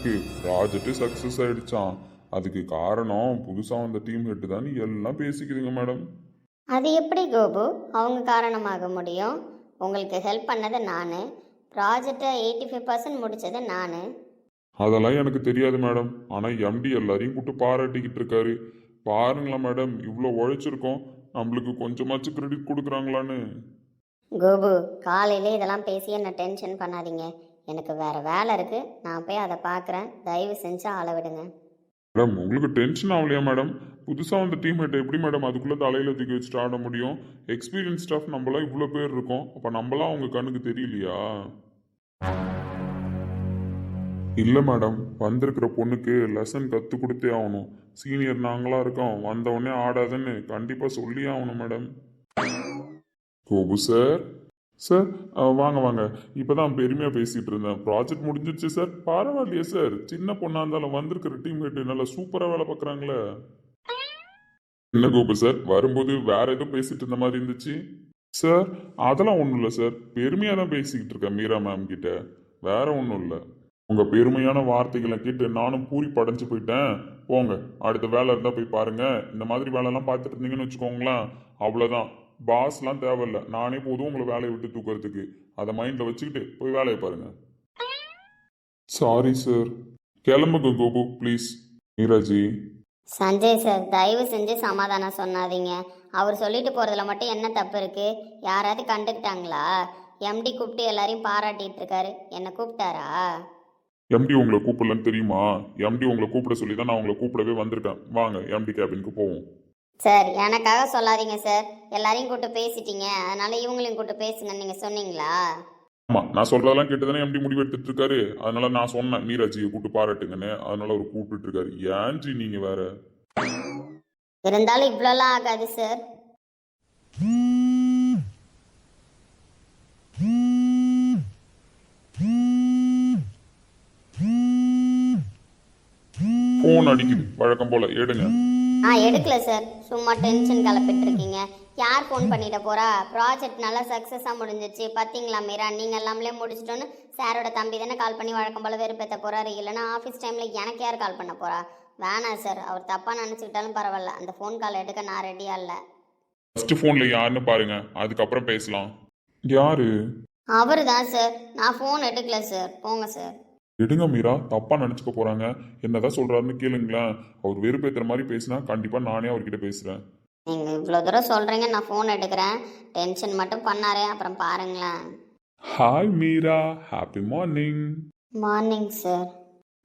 இருக்கு. Project success ஆயிடுச்சான். அதுக்கு காரணம் புதுசாக வந்த டீம் ஹெட் தான் எல்லாம் பேசிக்குதுங்க மேடம். அது எப்படி கோபு அவங்க காரணமாக முடியும்? உங்களுக்கு ஹெல்ப் பண்ணது நான், ப்ராஜெக்டை 85% முடித்தது நான். அதெல்லாம் எனக்கு தெரியாது மேடம். ஆனால் எம்டி எல்லாரையும் கூப்பிட்டு பாராட்டிக்கிட்டு இருக்காரு. பாருங்களா மேடம், இவ்வளோ உழைச்சிருக்கோம், நம்மளுக்கு கொஞ்சமாச்சும் கிரெடிட் கொடுக்குறாங்களான்னு. கோபு, காலையிலே இதெல்லாம் பேசி என்ன டென்ஷன் பண்ணாதீங்க. எனக்கு வேறு வேலை இருக்குது, நான் போய் அதை பார்க்குறேன். தயவு செஞ்சு அளவிடுங்க. மேடம் உங்களுக்கு டென்ஷன் ஆகலையா மேடம்? புதுசாக வந்த டீம் ஹெட் எப்படி மேடம் அதுக்குள்ளே தலையில் தூக்கி வச்சுட்டு ஆட முடியும்? எக்ஸ்பீரியன்ஸ் ஸ்டாஃப் நம்மளாம் இவ்வளோ பேர் இருக்கோம். அப்போ நம்மளாம் அவங்க கண்ணுக்கு தெரியலையா? இல்லை மேடம், வந்திருக்கிற பொண்ணுக்கு லெசன் கற்றுக் கொடுத்தே ஆகணும். சீனியர் நாங்களாக இருக்கோம், வந்தவொடனே ஆடாதுன்னு கண்டிப்பாக சொல்லியே ஆகணும் மேடம். கோபு சார், சார் வாங்க வாங்க. இப்போ தான் பெருமையாக பேசிகிட்டு இருந்தேன். ப்ராஜெக்ட் முடிஞ்சிருச்சு சார். பரவாயில்லையே சார், சின்ன பொண்ணாக இருந்தாலும் வந்திருக்கிற டீம் ஹெட் நல்லா சூப்பராக வேலை பார்க்குறாங்களே. என்ன கோபு சார், வரும்போது வேற ஏதோ பேசிட்டு இருந்த மாதிரி இருந்துச்சு. சார் அதெல்லாம் ஒன்றும் இல்லை சார், பெருமையாக தான் பேசிக்கிட்டு இருக்கேன் மீரா மேம் கிட்ட, வேற ஒன்றும் இல்லை. உங்கள் பெருமையான வார்த்தைகளை கேட்டு நானும் பூரி படைஞ்சு போயிட்டேன். போங்க, அடுத்த வேலை இருந்தால் போய் பாருங்க. இந்த மாதிரி வேலைலாம் பார்த்துட்டு இருந்தீங்கன்னு வச்சுக்கோங்களேன், அவ்வளோதான். பாஸ்லாம் தேவையில்லை, நானே போதும் உங்களை வேலையை விட்டு தூக்கிறதுக்கு. அதை மைண்டில் வச்சுக்கிட்டு போய் வேலையை பாருங்க. Sorry sir. கிளம்புங்க கோபு ப்ளீஸ். மீராஜி. சஞ்சய் சார், தயவு செஞ்சு சமாதானம் சொன்னாதீங்க. அவர் சொல்லிட்டு போகிறதுல மட்டும் என்ன தப்பு இருக்குது? யாராவது கண்டுக்கிட்டாங்களா? எம்டி கூப்பிட்டு எல்லாரையும் பாராட்டிட்டு இருக்காரு, என்னை கூப்பிட்டாரா? எம்டி உங்களை கூப்பிடலன்னு தெரியுமா? எம்டி உங்களை கூப்பிட சொல்லி தான் நான் உங்களை கூப்பிடவே வந்திருக்கேன். வாங்க எம்டி கேபினுக்கு போவோம். சார், எனக்காக சொல்லாதீங்க சார். எல்லாரையும் கூப்பிட்டு பேசிட்டீங்க, அதனால இவங்களையும் கூப்பிட்டு பேசுங்கன்னு நீங்கள் சொன்னீங்களா? ஆமாம், நான் சொல்கிறதெல்லாம் கேட்டு தானே எம்டி முடிவு எடுத்துட்டு இருக்காரு. அதனால நான் சொன்னேன் மீராஜியை கூப்பிட்டு பாராட்டுங்கன்னு. அதனால அவர் கூப்பிட்டு இருக்காரு. ஏன்ஜி நீங்கள் வேற. இருந்தாலும் இவ்வளோலாம் ஆகாது சார். ஃபோன் அடிக்குது வழக்கம் போல, எடுங்க. எடுக்கல சார், சும்மா டென்ஷன் கிளப்பிட்டு இருக்கீங்க. யார் ஃபோன் பண்ணிட்ட போறா? ப்ராஜெக்ட் நல்லா சக்ஸஸாக முடிஞ்சிச்சு பார்த்தீங்களா மீரா? நீங்கள் எல்லாமே முடிச்சிட்டோன்னு சாரோட தம்பி தானே கால் பண்ணி வழக்கம் போல வெறுப்பேற்ற போறாரு. இல்லைன்னா ஆஃபீஸ் டைமில் எனக்கு யார் கால் பண்ண போறா? வேணாம் சார், அவர் தப்பாக நினச்சிக்கிட்டாலும் பரவாயில்ல, அந்த ஃபோன் கால் எடுக்க நான் ரெடியாக இல்லை. ஃபர்ஸ்ட் ஃபோனில் யாருன்னு பாருங்க, அதுக்கப்புறம் பேசலாம். யாரு? அவர் தான் சார். நான் ஃபோன் எடுக்கல சார், போங்க சார். எடுங்க மீரா, தப்பா நினைச்சுக்க போறாங்க. என்னதான் சொல்றாருன்னு கேளுங்களேன். அவர் வெறுப்பேத்துற மாதிரி பேசினா கண்டிப்பா நானே அவர்கிட்ட பேசுறேன். நீங்கள் இவ்வளோ தூரம் சொல்கிறீங்க, நான் ஃபோன் எடுக்கிறேன். டென்ஷன் மட்டும் பண்ணாரே, அப்புறம் பாருங்களேன். Hi Meera, happy morning. Morning sir.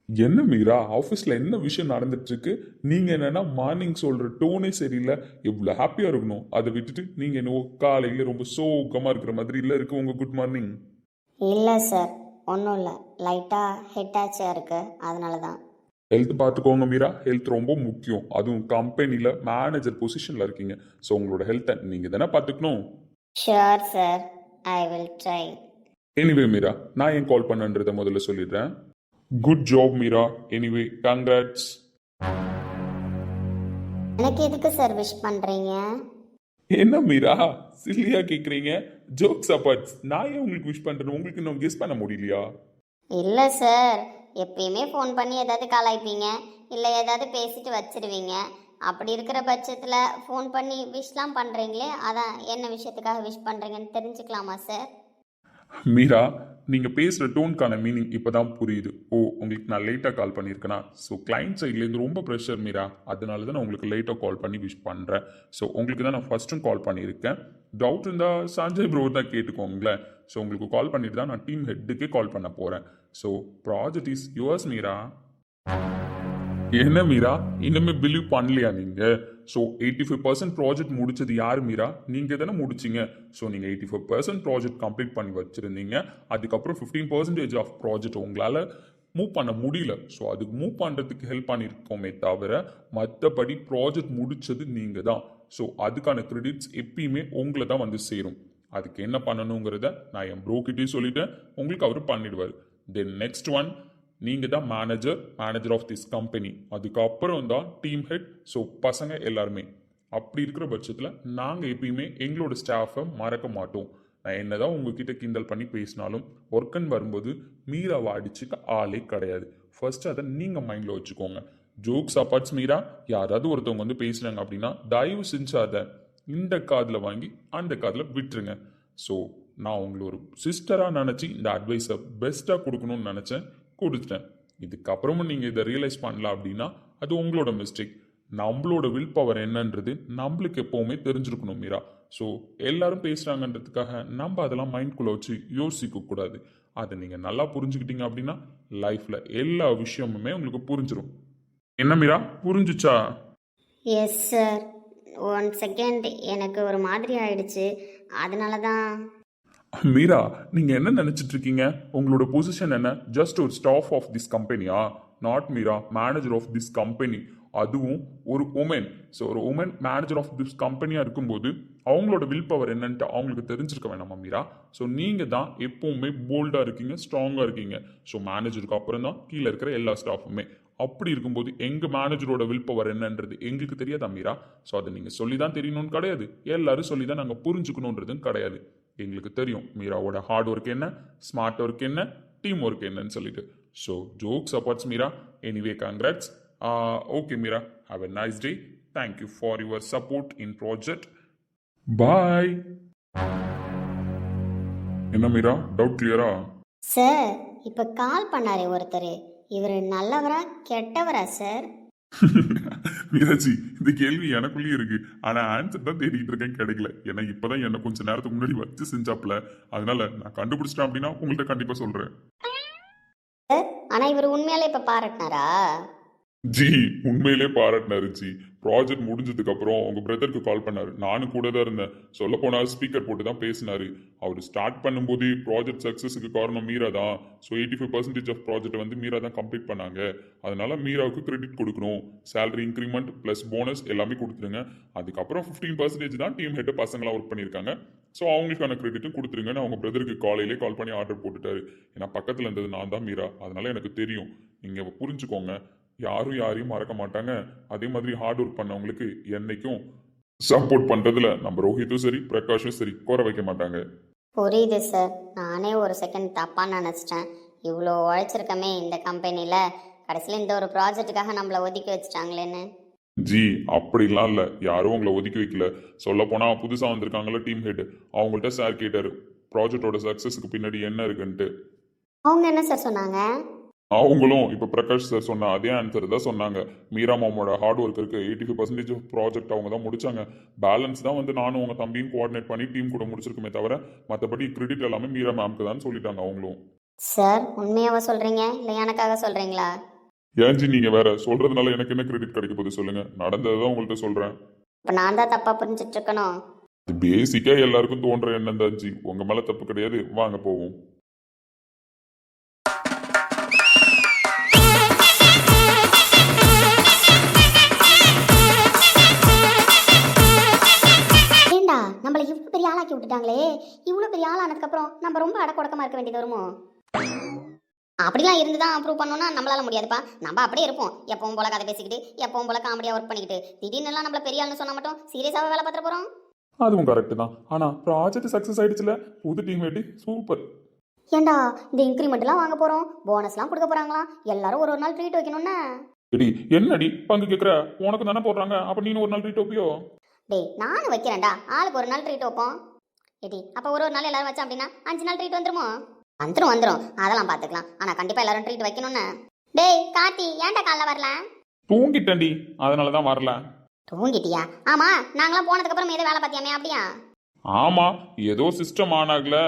என்ன மீரா, ஆஃபீஸில் என்ன விஷயம் நடந்துட்டு இருக்கு? நீங்கள் என்னன்னா மார்னிங் சொல்கிற டோனே சரியில்லை. எவ்வளோ ஹாப்பியாக இருக்கணும், அதை விட்டுட்டு நீங்கள் என்ன காலையில் ரொம்ப சோகமாக இருக்கிற மாதிரி இல்லை இருக்கு உங்கள் குட் மார்னிங். இல்லை சார், ஒன்றும் இல்லை, லைட்டாக ஹெட் ஆச்சியாக இருக்குது, அதனால தான். ஹெல்த் பார்த்துக்கோங்க மீரா, ஹெல்த் ரொம்ப முக்கியம். அதுவும் கம்பெனியில் மேனேஜர் பொசிஷனில் இருக்கீங்க. ஸோ உங்களோட ஹெல்த்தை நீங்கள் தானே பார்த்துக்கணும். Sure sir, I will try. Anyway Meera, நான் ஏன் கால் பண்ணன்றதை முதல்ல சொல்லிடுறேன். Good job Meera. Anyway congrats. எனக்கு எதுக்கு சார் விஷ் பண்ணுறீங்க? என்ன மீரா சில்லியா கேட்குறீங்க? ஜோக்ஸ் அப்பார்ட்ஸ், நான் ஏன் உங்களுக்கு விஷ் பண்ணுறேன்? உங்களுக்கு இன்னும் கெஸ் பண்ண முடியலையா? இல்லை சார், எப்பயுமே ஃபோன் பண்ணி ஏதாவது கலாய்ப்பீங்க, இல்லை ஏதாவது பேசிட்டு வச்சிருவீங்க. அப்படி இருக்கிற பட்சத்தில் ஃபோன் பண்ணி விஷ் பண்ணுறீங்களே, அதான் என்ன விஷயத்துக்காக விஷ் பண்ணுறீங்கன்னு தெரிஞ்சுக்கலாமா சார்? மீரா, நீங்கள் பேசுகிற டோனுக்கான மீனிங் இப்போ தான் புரியுது. ஓ, உங்களுக்கு நான் லேட்டாக கால் பண்ணியிருக்கேனா? ஸோ கிளைண்ட் சைட்லேருந்து ரொம்ப ப்ரெஷர் மீரா, அதனால தான் நான் உங்களுக்கு லேட்டாக கால் பண்ணி விஷ் பண்ணுறேன். ஸோ உங்களுக்கு தான் நான் ஃபஸ்ட்டும் கால் பண்ணியிருக்கேன். டவுட் இருந்தால் சஞ்சய் ப்ரோ தான் கேட்டுக்கோங்களேன். ஸோ உங்களுக்கு கால் பண்ணிட்டு தான் நான் டீம் ஹெட்டுக்கே கால் பண்ண போகிறேன். So project is yours Meera. என்ன மீரா, இன்னுமே பிலீவ் பண்ணலையா நீங்கள்? ஸோ 85% ப்ராஜெக்ட் முடிச்சது யார் மீரா? நீங்கள் தானே முடிச்சிங்க. ஸோ நீங்கள் 85% ப்ராஜெக்ட் கம்ப்ளீட் பண்ணி வச்சுருந்தீங்க. அதுக்கப்புறம் 15% ஆஃப் ப்ராஜெக்ட் உங்களால் மூவ் பண்ண முடியல. ஸோ அதுக்கு மூவ் பண்ணுறதுக்கு ஹெல்ப் பண்ணியிருக்கோமே தவிர மற்றபடி ப்ராஜெக்ட் முடித்தது நீங்கள் தான். ஸோ அதுக்கான கிரெடிட்ஸ் எப்பயுமே உங்களை தான் வந்து சேரும். அதுக்கு என்ன பண்ணணுங்கிறத நான் என் ப்ரோக்கிட்டையும் சொல்லிட்டேன், உங்களுக்கு அவர் பண்ணிடுவார். தென் நெக்ஸ்ட் ஒன், நீங்கள் தான் மேனேஜர் ஆஃப் திஸ் கம்பெனி. அதுக்கப்புறம் தான் டீம் ஹெட். ஸோ பசங்க எல்லாருமே. அப்படி இருக்கிற பட்சத்தில் நாங்கள் எப்பயுமே எங்களோட ஸ்டாஃபை மறக்க மாட்டோம். நான் என்னதான் உங்ககிட்ட கிண்டல் பண்ணி பேசினாலும் ஒர்க்குன்னு வரும்போது மீராவை அடிச்சுக்க ஆளே கிடையாது. ஃபர்ஸ்ட் அதை நீங்கள் மைண்டில் வச்சுக்கோங்க. ஜோக்ஸ் அப்பார்ட்ஸ் மீரா, யாராவது ஒருத்தவங்க வந்து பேசுகிறாங்க அப்படின்னா தயவு செஞ்சு அதை இந்த காதில் வாங்கி அந்த காதில் விட்டுருங்க. ஸோ நான் உங்களை ஒரு சிஸ்டராக நினச்சி இந்த அட்வைஸை பெஸ்ட்டாக கொடுக்கணும்னு நினச்சேன், கொடுத்துட்டேன். இதுக்கப்புறமும் நீங்கள் இதை ரியலைஸ் பண்ணல அப்படின்னா அது உங்களோட மிஸ்டேக். நம்மளோட வில் பவர் என்னன்றது நம்மளுக்கு எப்போவுமே தெரிஞ்சிருக்கணும் மீரா. ஸோ எல்லாரும் பேசுகிறாங்கன்றதுக்காக நம்ம அதெல்லாம் மைண்ட்குள்ளே வச்சு யோசிக்க கூடாது. அதை நீங்கள் நல்லா புரிஞ்சுக்கிட்டீங்க அப்படின்னா லைஃப்பில் எல்லா விஷயமுமே உங்களுக்கு புரிஞ்சிடும். என்ன மீரா, புரிஞ்சுச்சா? Yes sir. 1 செகண்ட் எனக்கு ஒரு மாதிரி ஆயிடுச்சு, அதனால தான். மீரா, நீங்கள் என்ன நினச்சிட்டு இருக்கீங்க? உங்களோட பொசிஷன் என்ன? ஜஸ்ட் ஒரு ஸ்டாஃப் ஆஃப் திஸ் கம்பெனியா? Not Meera, manager of this company. அதுவும் ஒரு உமன். ஸோ ஒரு உமன் மேனேஜர் ஆஃப் திஸ் கம்பெனியாக இருக்கும்போது அவங்களோட வில் பவர் என்னன்ட்டு அவங்களுக்கு தெரிஞ்சிருக்க வேணாமா மீரா? ஸோ நீங்கள் தான் எப்பவுமே போல்டாக இருக்கீங்க, ஸ்ட்ராங்காக இருக்கீங்க. ஸோ மேனேஜருக்கு அப்புறம் தான் கீழே இருக்கிற எல்லா ஸ்டாஃபுமே. அப்படி இருக்கும்போது எங்கள் மேனேஜரோட வில் பவர் என்னன்றது எங்களுக்கு தெரியாதா மீரா? ஸோ அதை நீங்கள் சொல்லி தான் தெரியணும்னு கிடையாது, எல்லாரும் சொல்லி தான் நாங்கள் புரிஞ்சுக்கணுன்றதும் கிடையாது. எங்களுக்கு தெரியும் மீராவோட ஹார்ட் ஒர்க் என்ன, ஸ்மார்ட் ஒர்க் என்ன, டீம் ஒர்க் என்னன்னு சொல்லிட்டு. So jokes அப்பார்ட்ஸ் Meera. Anyway congrats. Okay Meera, have a nice day. Thank you for your support in project. Bye. என்ன மீரா, டவுட் கிளியரா? சார், இப்போ கால் பண்ணாரே ஒருத்தர், இவர் நல்லவரா கெட்டவரா சார்? மீராஜி, இந்த கேள்வி எனக்குள்ளேயே இருக்கு. ஆனா ஆன்சர் தான் தேடிட்டு இருக்கேன், கிடைக்கல. ஏன்னா இப்பதான் என்ன கொஞ்ச நேரத்துக்கு முன்னாடி வச்சு செஞ்சாப்ல. அதனால நான் கண்டுபிடிச்சிட்டேன் அப்படின்னா உங்கள்கிட்ட கண்டிப்பா சொல்றேன். ஆனால் இவர் உண்மையாலே இப்போ பாராட்டினாரா? ஜி, உண்மையிலே பாராட்டினாரு ஜி. ப்ராஜெக்ட் முடிஞ்சதுக்கு அப்புறம் உங்க பிரதருக்கு கால் பண்ணாரு. நானும் கூட தான் இருந்தேன். சொல்ல போனா ஸ்பீக்கர் போட்டு தான் பேசினாரு. அவர் ஸ்டார்ட் பண்ணும்போது ப்ராஜெக்ட் சக்சஸுக்கு காரணம் மீரா தான். ஸோ 85% ஆஃப் ப்ராஜெக்ட் வந்து மீரா தான் கம்ப்ளீட் பண்ணாங்க. அதனால மீராவுக்கு கிரெடிட் கொடுக்கணும். சேலரி இன்க்ரிமெண்ட் ப்ளஸ் போனஸ் எல்லாமே கொடுத்துருங்க. அதுக்கப்புறம் 15% தான் டீம் ஹெட் பசங்களாம் ஒர்க் பண்ணியிருக்காங்க. ஸோ அவங்களுக்கான கிரெடிட்டும் கொடுத்துருங்கன்னு அவங்க பிரதருக்கு காலையிலே கால் பண்ணி ஆர்டர் போட்டுட்டாரு. ஏன்னா பக்கத்தில் இருந்தது நான் தான் மீரா, அதனால எனக்கு தெரியும். நீங்கள் புரிஞ்சுக்கோங்க, யாரும் யாரையும் மறக்க மாட்டாங்க. அதே மாதிரி ஹார்ட் ஒர்க் பண்ணவங்களுக்கு என்னைக்கும் சப்போர்ட் பண்றதுல நம்ம ரோஹித்தும் சரி பிரகாஷும் சரி குறை வைக்க மாட்டாங்க. புரியுது சார். நானே ஒரு செகண்ட் தப்பாக நினச்சிட்டேன். இவ்வளோ உழைச்சிருக்கமே இந்த கம்பெனியில், கடைசியில் இந்த ஒரு ப்ராஜெக்ட்டுக்காக நம்மளை ஒதுக்கி வச்சுட்டாங்களேன்னு. ஜி, அப்படிலாம் இல்லை, யாரும் உங்களை ஒதுக்கி வைக்கல. சொல்ல போனா புதுசாக வந்திருக்காங்களா டீம் ஹெட், அவங்கள்ட்ட சார் கேட்டாரு ப்ராஜெக்டோட சக்சஸ்க்கு பின்னாடி என்ன இருக்குன்ட்டு. அவங்க என்ன சார் சொன்னாங்க? அவங்களும் இப்போ பிரகாஷ் சார் சொன்ன அதே ஆன்சர் தான் சொன்னாங்க. மீரா மாமோட ஹார்ட் ஒர்க் இருக்கு. 85% ஆஃப் ப்ராஜெக்ட் அவங்க தான் முடிச்சாங்க. பேலன்ஸ் தான் வந்து நானும் உங்க தம்பியும் கோஆர்டினேட் பண்ணி டீம் கூட முடிச்சிருக்குமே தவிர மற்றபடி கிரெடிட் எல்லாமே மீரா மேம்க்கு தான் சொல்லிட்டாங்க அவங்களும். சார், உண்மையாவா சொல்கிறீங்க இல்லை எனக்காக சொல்கிறீங்களா? ஏன் ஜி நீங்க வேற சொல்றதுனால எனக்கு என்ன கிரெடிட் கிடைக்க போகுது சொல்லுங்க? நடந்ததுதான் உங்கள்கிட்ட சொல்றேன். இப்போ நான் தான் தப்பாக புரிஞ்சிட்டு இருக்கணும். பேசிக்கா எல்லாருக்கும் தோன்ற எண்ணம் தான் ஜி. உங்க மேல தப்பு கிடையாது. வாங்க போவோம். நம்மளை இவ்வளோ பெரிய ஆளாக்கி விட்டுட்டாங்களே, இவ்வளோ பெரிய ஆளானதுக்கப்புறம் நம்ம ரொம்ப அடக்கொடக்கமாக இருக்க வேண்டியது வருமோ? அப்படிலாம் இருந்து தான் ப்ரூவ் பண்ணோன்னா நம்மளால முடியாதுப்பா. நம்ம அப்படியே இருப்போம், எப்பவும் போல கதை பேசிக்கிட்டு, எப்பவும் போல காமெடியாக ஒர்க் பண்ணிக்கிட்டு. திடீர்னு எல்லாம் நம்மள பெரிய ஆள்னு சொன்னா மட்டும் சீரியஸாக வேலை பார்த்துட்டு போகிறோம். அதுவும் கரெக்ட் தான். ஆனா ப்ராஜெக்ட் சக்சஸ் ஆயிடுச்சுல, புது டீம் வேட்டி சூப்பர். ஏண்டா, இந்த இன்க்ரிமெண்ட்லாம் வாங்க போகிறோம், போனஸ்லாம் கொடுக்க போகிறாங்களா, எல்லாரும் ஒரு நாள் ட்ரீட் வைக்கணும்னா? எடி என்னடி பங்கு கேட்குற? உனக்கு தானே போடுறாங்க, அப்போ நீனும் ஒரு நாள் ட்ரீட் வைப்பியோ? டேய், நானும் வைக்கிறேன்டா, ஆளுக்கு ஒரு நாள் ட்ரீட் வைப்போம். ஏடி, அப்போ ஒரு நாள் எல்லாரும் வச்சோம் அப்படின்னா 5 நாள் ட்ரீட் வந்துருமோ? வந்துரும், அதெல்லாம் பார்த்துக்கலாம். ஆனால் கண்டிப்பாக எல்லாரும் ட்ரீட் வைக்கணும்னு. டேய் கார்த்தி, ஏன்டா காலைல வரல? தூங்கிட்டேன்டி, அதனால தான் வரல. தூங்கிட்டியா? ஆமாம், நாங்களாம் போனதுக்கப்புறம் ஏதோ வேலை பார்த்தியாமே, அப்படியா? ஆமா, ஏதோ சிஸ்டம் ஆன் ஆகல,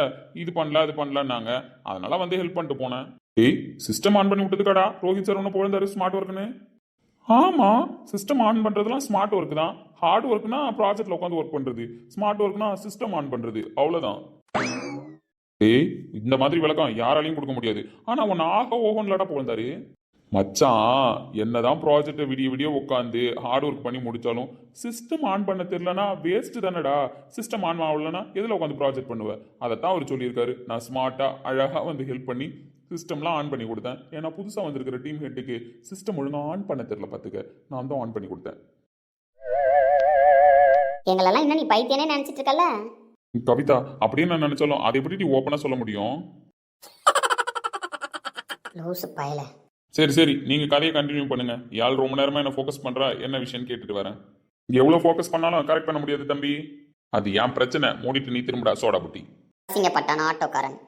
இது பண்ணல அது பண்ணலன்னாங்க, அதனால வந்து ஹெல்ப் பண்ணிட்டு போனேன். ஏய், சிஸ்டம் ஆன் பண்ணி விட்டதுக்காடா ரோஹித் சார் ஒன்று போயிருந்தாரு ஸ்மார்ட் ஒர்க்குன்னு. ஆமா, சிஸ்டம் ஆன் பண்றதுலாம் ஸ்மார்ட் ஒர்க் தான். ஹார்ட் ஒர்க்னா ப்ராஜெக்ட்ல உட்காந்து ஒர்க் பண்றது, ஸ்மார்ட் ஒர்க்னா சிஸ்டம் ஆன் பண்றது, அவ்வளவுதான். ஏய், இந்த மாதிரி விளக்கம் யாராலையும் கொடுக்க முடியாது. ஆனா உன்னை ஆக ஓகோன்லடா போந்தாரு மச்சான். என்னதான் ப்ராஜெக்டை விடிய விடிய உட்காந்து ஹார்ட் ஒர்க் பண்ணி முடிச்சாலும் சிஸ்டம் ஆன் பண்ண தெரியலனா வேஸ்ட் தானடா. சிஸ்டம் ஆன் ஆகலன்னா எதில் உட்காந்து ப்ராஜெக்ட் பண்ணுவேன்? அதைத்தான் அவர் சொல்லியிருக்காரு. நான் ஸ்மார்ட்டா அழகா வந்து ஹெல்ப் பண்ணி சிஸ்டம்லாம் ஆன் பண்ணி கொடுத்தேன். ஏன்னா புதுசாக வந்திருக்கிற டீம் ஹெட்டுக்கு சிஸ்டம் ஒழுங்காக ஆன் பண்ண தெரியல, பார்த்துக்க. நான் தான் ஆன் பண்ணி கொடுத்தேன். எங்களெல்லாம் இன்னும் நீ பைத்தியனே நினைச்சிட்டு இருக்கல கவிதா. அப்படியே நான் நினைச்சாலும் அதை எப்படி நீ ஓப்பனா சொல்ல முடியும்? லூசு பயல. சரி சரி நீங்க கதையை கண்டினியூ பண்ணுங்க. யாழ் ரொம்ப நேரமா என்ன ஃபோக்கஸ் பண்றா, என்ன விஷயம்னு கேட்டுட்டு வரேன். எவ்வளவு ஃபோக்கஸ் பண்ணாலும் கரெக்ட் பண்ண முடியாது தம்பி. அது ஏன் பிரச்சனை, மூடிட்டு நீ திரும்படா சோடா புட்டி. அசிங்கப்பட்டான் ஆட்டோக்காரன்.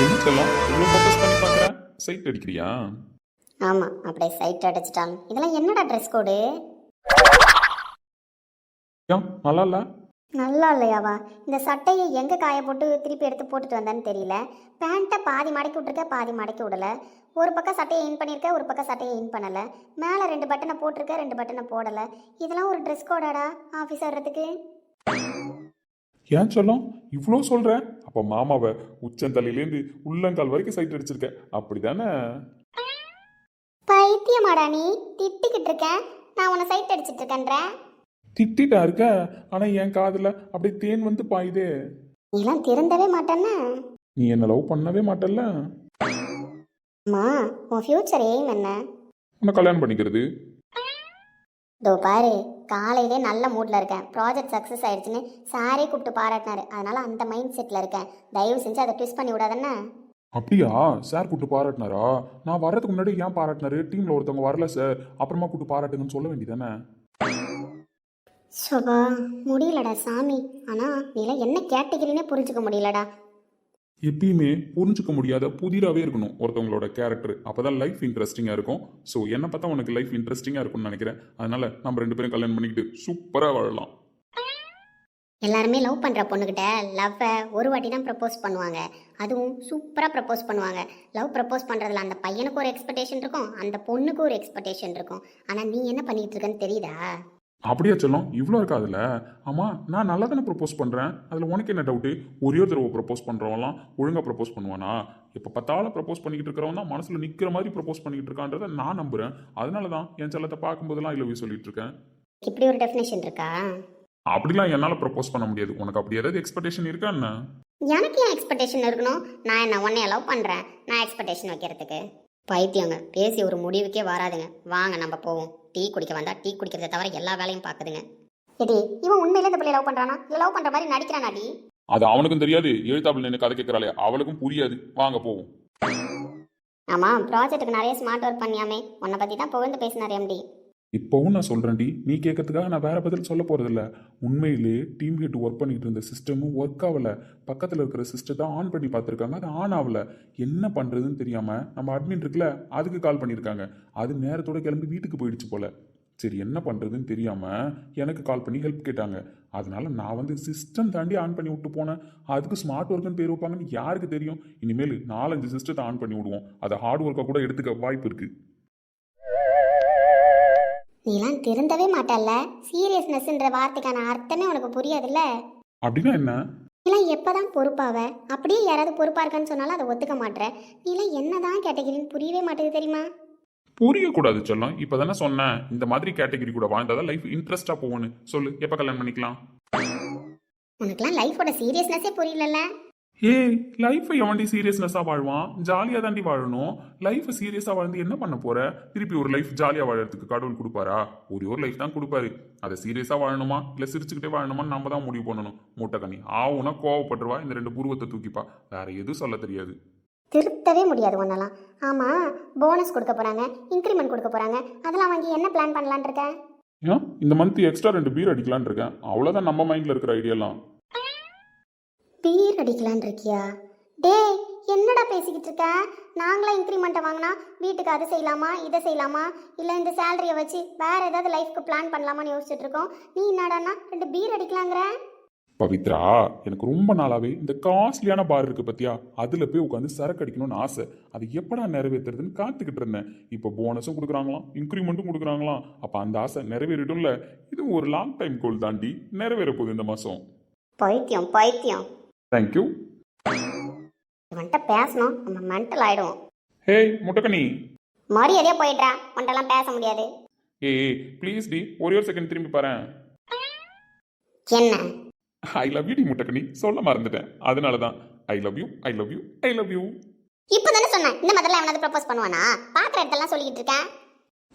என்ன செல்லம் இவ்வளவு ஃபோக்கஸ் பண்ணி பாக்குற, சைட் அடிக்கிறியா? ஆமா, அப்படியே சைட் அடிச்சிட்டான். இதெல்லாம் என்னடா ட்ரெஸ் கோடு? ஏன் நல்லா இல்ல? நல்லா இல்லையாவா? இந்த சட்டையை எங்க காய போட்டு திருப்பி எடுத்து போட்டுட்டு வந்தான்னு தெரியல. பேண்ட்டை பாதி மடக்கி விட்டுருக்க, பாதி மடக்கி விடல. ஒரு பக்கம் சட்டையை இன் பண்ணியிருக்க, ஒரு பக்கம் சட்டையை இன் பண்ணல. மேலே 2 பட்டனை போட்டிருக்க, 2 பட்டனை போடல. இதெல்லாம் ஒரு ட்ரெஸ் கோடாடா ஆஃபீஸ் வர்றதுக்கு? ஏன் சொல்லும் இவ்வளோ சொல்ற? அப்ப மாமாவை உச்சந்தலையிலேருந்து உள்ளங்கால் வரைக்கும் சைட் அடிச்சிருக்க அப்படிதானே? பைத்தியமாடா நீ? திட்டிக்கிட்டு இருக்கேன், நான் உன்னை சைட் அடிச்சிட்டு இருக்கேன்றேன். திட்டிட்டா இருக்க, ஆனா என் காதுல அப்படியே தேன் வந்து பாயுதே. நீலாம் திருந்தவே மாட்டேன்னா? நீ என்ன லவ் பண்ணவே மாட்டல்ல? அம்மா, உன் ஃபியூச்சர் எய்ம் என்ன? உன்னை கல்யாணம் பண்ணிக்கிறது. இதோ பாரு, காலையிலே நல்ல மூட்ல இருக்கேன். ப்ராஜெக்ட் சக்ஸஸ் ஆயிடுச்சுன்னு சாரே கூப்பிட்டு பாராட்டினாரு. அதனால அந்த மைண்ட் செட்ல இருக்கேன். தயவு செஞ்சு அதை ட்விஸ்ட் பண்ணி விடாதண்ணா. அப்படியா? சார் கூப்பிட்டு பாராட்டினாரா? நான் வர்றதுக்கு முன்னாடி ஏன் பாராட்டினாரு? டீம்ல ஒருத்தவங்க வரல சார், அப்புறமா கூப்பிட்டு பாராட்டுங்கன்னு சொல்ல வேண்டியதானே? சோபா, முடியலடா சாமி. ஆனா நீலாம் என்ன கேட்டகிரினே புரிஞ்சுக்க முடியலடா. எப்பயுமே புரிஞ்சுக்க முடியாத புதிராகவே இருக்கணும் ஒருத்தவங்களோட கேரக்டர், அப்பதான் லைஃப் இன்ட்ரெஸ்டிங்காக இருக்கும். ஸோ என்னை பார்த்தா உனக்கு லைஃப் இன்ட்ரெஸ்டிங்காக இருக்கும்னு நினைக்கிறேன். அதனால நம்ம 2 பேரும் கல்யாணம் பண்ணிக்கிட்டு சூப்பராக வாழலாம். எல்லாருமே லவ் பண்ற பொண்ணுகிட்ட லவ்வை ஒரு வாட்டி தான் ப்ரப்போஸ் பண்ணுவாங்க. அதுவும் சூப்பரா ப்ரப்போஸ் பண்ணுவாங்க. லவ் ப்ரப்போஸ் பண்றதுல அந்த பையனுக்கு ஒரு எக்ஸ்பெக்டேஷன் இருக்கும், அந்த பொண்ணுக்கு ஒரு எக்ஸ்பெக்டேஷன் இருக்கும். ஆனா நீ என்ன பண்ணிட்டு இருக்கன்னு தெரியுதா? அப்படியா சொல்லும் இவ்வளோ இருக்காதுல்ல? ஆமாம், நான் நல்லா தானே ப்ரப்போஸ் பண்ணுறேன். அதில் உனக்கு என்ன டவுட்டு? ஒரே ஒரு தடவை ப்ரப்போஸ் பண்ணுறவங்களாம் ஒழுங்காக ப்ரப்போஸ் பண்ணுவானா? இப்போ பத்தாலும் ப்ரப்போஸ் பண்ணிக்கிட்டு இருக்கிறவன் தான் மனசில் நிற்கிற மாதிரி ப்ரப்போஸ் பண்ணிக்கிட்டு இருக்கான்றதை நான் நம்புகிறேன். அதனால தான் என் செல்லத்தை பார்க்கும்போதெல்லாம் ஐ லவ் யூ சொல்லிட்டு இருக்கேன். இப்படி ஒரு டெஃபினேஷன் இருக்கா? அப்படிலாம் என்னால் ப்ரப்போஸ் பண்ண முடியாது. உனக்கு அப்படி ஏதாவது எக்ஸ்பெக்டேஷன் இருக்கா என்ன? எனக்கு ஏன் எக்ஸ்பெக்டேஷன் இருக்கணும்? நான் என்ன உன்னைய லவ் பண்றேன், நான் எக்ஸ்பெக்டேஷன் வைக்கிறதுக்கு? பைத்தியங்க, பேசி ஒரு முடிவுக்கே வராதுங்க. வாங்க நம்ம போவோம். டீ குடிக்க வந்தா டீ குடிக்கிறத தவிர எல்லா வேலையும் பார்க்குதுங்க. எடி, இவன் உண்மையில இந்த பிள்ளை லவ் பண்றானா இல்ல லவ் பண்ற மாதிரி நடிக்கிறானாடி? அது அவனுக்கும் தெரியாது, எழுத்தாப்புல நின்று கதை கேட்கறாளே அவளுக்கும் புரியாது. வாங்க போவோம். ஆமா, ப்ராஜெக்ட்டுக்கு நிறைய ஸ்மார்ட் ஒர்க் பண்ணியாமே, உன்னை பத்தி தான் புகழ்ந்து பேசினார் எம்டி. இப்போவும் நான் சொல்கிறேன்டி, நீ கேட்கறதுக்காக நான் வேற பதில் சொல்ல போகிறதில்ல. உண்மையிலே டீம் ஹெட் ஒர்க் பண்ணிட்டு இருந்த சிஸ்டமும் ஒர்க் ஆகலை. பக்கத்தில் இருக்கிற சிஸ்டத்தை ஆன் பண்ணி பார்த்துருக்காங்க, அது ஆன் ஆகலை. என்ன பண்ணுறதுன்னு தெரியாமல் நம்ம அட்மின் இருக்குல்ல, அதுக்கு கால் பண்ணியிருக்காங்க. அது நேரத்தோட கிளம்பி வீட்டுக்கு போயிடுச்சு போல. சரி என்ன பண்ணுறதுன்னு தெரியாமல் எனக்கு கால் பண்ணி ஹெல்ப் கேட்டாங்க. அதனால நான் வந்து சிஸ்டம் தாண்டி ஆன் பண்ணி விட்டு போனேன். அதுக்கு ஸ்மார்ட் ஒர்க்குன்னு பேர் வைப்பாங்கன்னு யாருக்கு தெரியும்? இனிமேல் 4-5 சிஸ்டத்தை ஆன் பண்ணி விடுவோம். அதை ஹார்ட் ஒர்க்காக கூட எடுத்துக்க வாய்ப்பு இருக்குது. நீலாம் திருந்தவே மாட்டல்ல. சீரியஸ்னஸ்ன்ற வார்த்தைக்கான அர்த்தமே உனக்கு புரியாதுல்ல. அப்படின்னா என்ன? நீலாம் எப்பதான் பொறுப்பாவ? அப்படியே யாராவது பொறுப்பா இருக்கான்னு சொன்னாலும் அதை ஒத்துக்க மாட்ற. நீலாம் என்னதான் கேட்டகிரின்னு புரியவே மாட்டேங்குது தெரியுமா? புரியக்கூடாது சொல்லம். இப்போ தானே சொன்னேன், இந்த மாதிரி கேட்டகரி கூட வாழ்ந்தாதான் லைஃப் இன்ட்ரெஸ்டாக போகணும்னு. சொல்லு, எப்போ கல்யாணம் பண்ணிக்கலாம்? உனக்குலாம் லைஃபோட சீரியஸ்னஸே புரியலல்ல. ஏய், லைஃப்பை எவன்டி சீரியஸ்னஸாக வாழ்வான்? ஜாலியாக தாண்டி வாழணும். லைஃப்பை சீரியஸாக வாழ்ந்து என்ன பண்ண போற? திருப்பி ஒரு லைஃப் ஜாலியாக வாழறதுக்கு கடவுள் கொடுப்பாரா? ஒரே ஒரு லைஃப் தான் கொடுப்பாரு. அதை சீரியஸாக வாழணுமா இல்லை சிரிச்சுக்கிட்டே வாழணுமான்னு நம்ம தான் முடிவு பண்ணணும். மூட்டைக்கண்ணி ஆவுனா கோவப்பட்டுருவா, இந்த 2 புருவத்தை தூக்கிப்பா. வேற எதுவும் சொல்ல தெரியாது. திருத்தவே முடியாது ஒன்னெல்லாம். ஆமா, போனஸ் கொடுக்க போறாங்க, இன்க்ரிமெண்ட் கொடுக்க போறாங்க. அதெல்லாம் வாங்கி என்ன பிளான் பண்ணலான் இருக்க? ஏன் இந்த மந்த் எக்ஸ்ட்ரா 2 பீர் அடிக்கலான் இருக்கேன். அவ்வளோதான் நம்ம மைண்டில் இருக்கிற ஐடியாலாம். பீர் அடிக்கலான் இருக்கியா? டேய், என்னடா பேசிக்கிட்டு இருக்க? நாங்களா இன்க்ரிமெண்ட்டை வாங்கினா வீட்டுக்கு அதை செய்யலாமா இதை செய்யலாமா இல்லை இந்த சேலரியை வச்சு வேற ஏதாவது லைஃப்க்கு பிளான் பண்ணலாமான்னு யோசிச்சுட்டு இருக்கோம். நீ என்னடான்னா 2 பீர் அடிக்கலாங்கிற? பவித்ரா, எனக்கு ரொம்ப நாளாவே இந்த காஸ்ட்லியான பார் இருக்கு பத்தியா, அதுல போய் உட்காந்து சரக்கு அடிக்கணும்னு ஆசை. அது எப்படா நிறைவேற்றுறதுன்னு காத்துக்கிட்டு இருந்தேன். இப்போ போனஸும் கொடுக்குறாங்களாம், இன்க்ரிமெண்ட்டும் கொடுக்குறாங்களாம். அப்ப அந்த ஆசை நிறைவேறிடும்ல. இது ஒரு லாங் டைம் கோல் தாண்டி நிறைவேற போகுது இந்த மாசம். பைத்தியம் பைத்தியம். தேங்க்யூ. இவன்கிட்ட பேசணும், நம்ம மென்டல் ஆயிடுவோம். ஹேய் முட்டக்கனி. மரியாதையா போயிட்டா, உன்ட்டெல்லாம் பேச முடியாது. ஏய் ப்ளீஸ் டி, ஒரே ஒரு செகண்ட் திரும்பி பாரு. என்ன? ஐ லவ் யூ டி முட்டக்கனி, சொல்ல மறந்துட்டேன். அதனால தான் ஐ love you I love you I love you. இப்பதானே சொன்னேன் இந்த மாதிரிலாம் எவனாவது ப்ரப்போஸ் பண்ணுவானா? பாக்குற இடத்தெல்லாம் சொல்லிக்கிட்டு இருக்கேன்.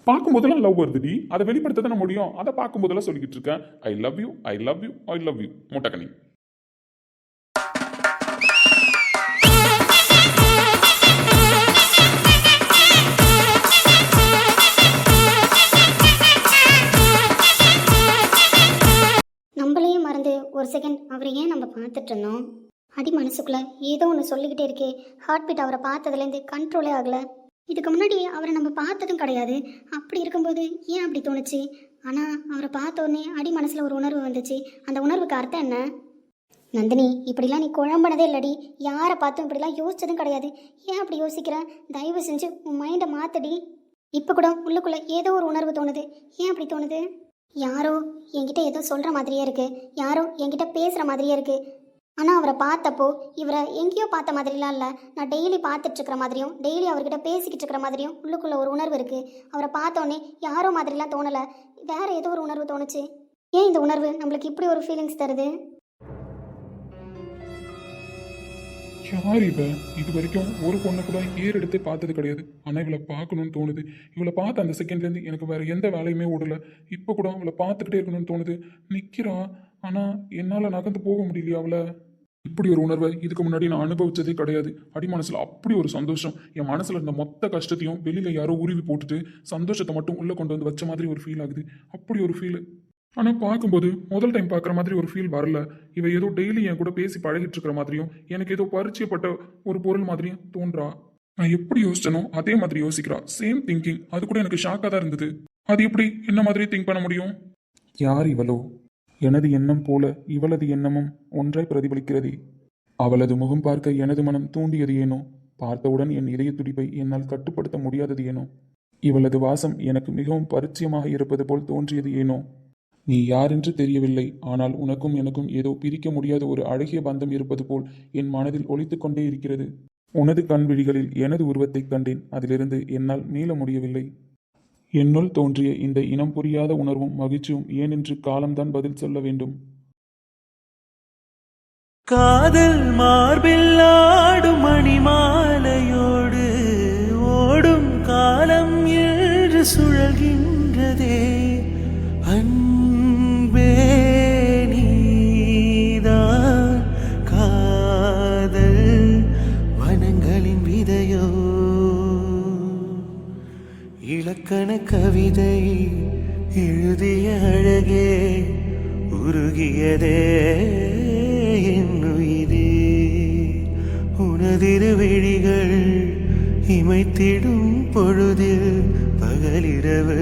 பார்க்கும்போதெல்லாம் லவ் வருதுடி, அதை வெளிப்படுத்த தானே முடியும். அதை பார்க்கும்போதெல்லாம் சொல்லிக்கிட்டு இருக்கேன் I love you I love you I love you. முட்டைக்கணி. நம்மளையே மறந்து ஒரு செகண்ட் அவரை ஏன் நம்ம பார்த்துட்டு இருந்தோம்? அடி மனசுக்குள்ள ஏதோ ஒன்று சொல்லிக்கிட்டே இருக்கே. ஹார்ட் பீட் அவரை பார்த்ததுலேருந்து கண்ட்ரோலே ஆகலை. இதுக்கு முன்னாடி அவரை நம்ம பார்த்ததும் கிடையாது. அப்படி இருக்கும்போது ஏன் அப்படி தோணுச்சு? ஆனால் அவரை பார்த்த உடனே அடி மனசில் ஒரு உணர்வு வந்துச்சு. அந்த உணர்வுக்கு அர்த்தம் என்ன? நந்தினி, இப்படிலாம் நீ குழம்பனதே இல்லடி. யாரை பார்த்தும் இப்படிலாம் யோசிச்சதும் கிடையாது. ஏன் அப்படி யோசிக்கிற? தயவு செஞ்சு உன் மைண்டை மாற்றடி. இப்போ கூட உள்ளுக்குள்ளே ஏதோ ஒரு உணர்வு தோணுது. ஏன் அப்படி தோணுது? யாரோ என்கிட்ட ஏதோ சொல்கிற மாதிரியே இருக்குது. யாரோ என்கிட்ட பேசுகிற மாதிரியே இருக்குது. ஆனால் அவரை பார்த்தப்போ இவரை எங்கேயோ பார்த்த மாதிரிலாம் இல்லை. நான் டெய்லி பார்த்துட்ருக்கிற மாதிரியும் டெய்லி அவர்கிட்ட பேசிக்கிட்டு இருக்கிற மாதிரியும் உள்ளுக்குள்ளே ஒரு உணர்வு இருக்குது. அவரை பார்த்தோன்னே யாரோ மாதிரிலாம் தோணலை. வேறு ஏதோ ஒரு உணர்வு தோணுச்சு. ஏன் இந்த உணர்வு நம்மளுக்கு இப்படி ஒரு ஃபீலிங்ஸ் தருது? யார் இவ? இது வரைக்கும் ஒரு பொண்ணை கூட ஏறெடுத்து பார்த்தது கிடையாது. ஆனால் இவளை பார்க்கணும்னு தோணுது. இவளை பார்த்த அந்த செகண்ட்லேருந்து எனக்கு வேற எந்த வேலையுமே ஓடலை. இப்போ கூட அவளை பார்த்துக்கிட்டே இருக்கணும்னு தோணுது. நிற்கிறா, ஆனால் என்னால் நகர்ந்து போக முடியலையா அவளை? இப்படி ஒரு உணர்வை இதுக்கு முன்னாடி நான் அனுபவிச்சதே கிடையாது. அடி மனசில் அப்படி ஒரு சந்தோஷம். என் மனசில் இருந்த மொத்த கஷ்டத்தையும் வெளியில் யாரோ உருவி போட்டுட்டு சந்தோஷத்தை மட்டும் உள்ளே கொண்டு வந்து வச்ச மாதிரி ஒரு ஃபீல் ஆகுது. அப்படி ஒரு ஃபீல். ஆனால் பார்க்கும்போது முதல் டைம் பார்க்குற மாதிரி ஒரு ஃபீல் வரல. இவ ஏதோ டெய்லி என் கூட பேசி பழகிட்டு இருக்கிற மாதிரியும் எனக்கு ஏதோ பரிச்சயப்பட்ட ஒரு பொருள் மாதிரியும் தோன்றா. நான் எப்படி யோசிச்சனோ அதே மாதிரி யோசிக்கிறா. Same thinking. அது கூட எனக்கு ஷாக்காக தான் இருந்தது. அது எப்படி என்ன மாதிரி திங்க் பண்ண முடியும்? யார் இவளோ? எனது எண்ணம் போல இவளது எண்ணமும் ஒன்றாய் பிரதிபலிக்கிறதே. அவளது முகம் பார்க்க எனது மனம் தூண்டியது ஏனோ. பார்த்தவுடன் என் இதய துடிப்பை என்னால் கட்டுப்படுத்த முடியாதது ஏனோ. இவளது வாசம் எனக்கு மிகவும் பரிச்சயமாக இருப்பது போல் தோன்றியது ஏனோ. நீ யாரென்று தெரியவில்லை, ஆனால் உனக்கும் எனக்கும் ஏதோ பிரிக்க முடியாத ஒரு அழகிய பந்தம் இருப்பது போல் என் மனதில் ஒலித்து கொண்டே இருக்கிறது. உனது கண்விழிகளில் எனது உருவத்தை கண்டேன். அதிலிருந்து என்னால் மீள முடியவில்லை. என்னுள் தோன்றிய இந்த இனம் புரியாத உணர்வும் மகிழ்ச்சியும் ஏனென்று காலம்தான் பதில் சொல்ல வேண்டும். காதல் மார்பில் ஆடும் மணிமாலையோடு ஓடும் காலம் என்று சுழல்கின்றதே. அன்பே நீதான் காதல் வனங்களின் விதையோ. இலக்கண கவிதை எழுதிய அழகே உருகியதே என் உயிரே. உனதிரு விழிகள் இமைத்திடும் பொழுதில் பகலிரவு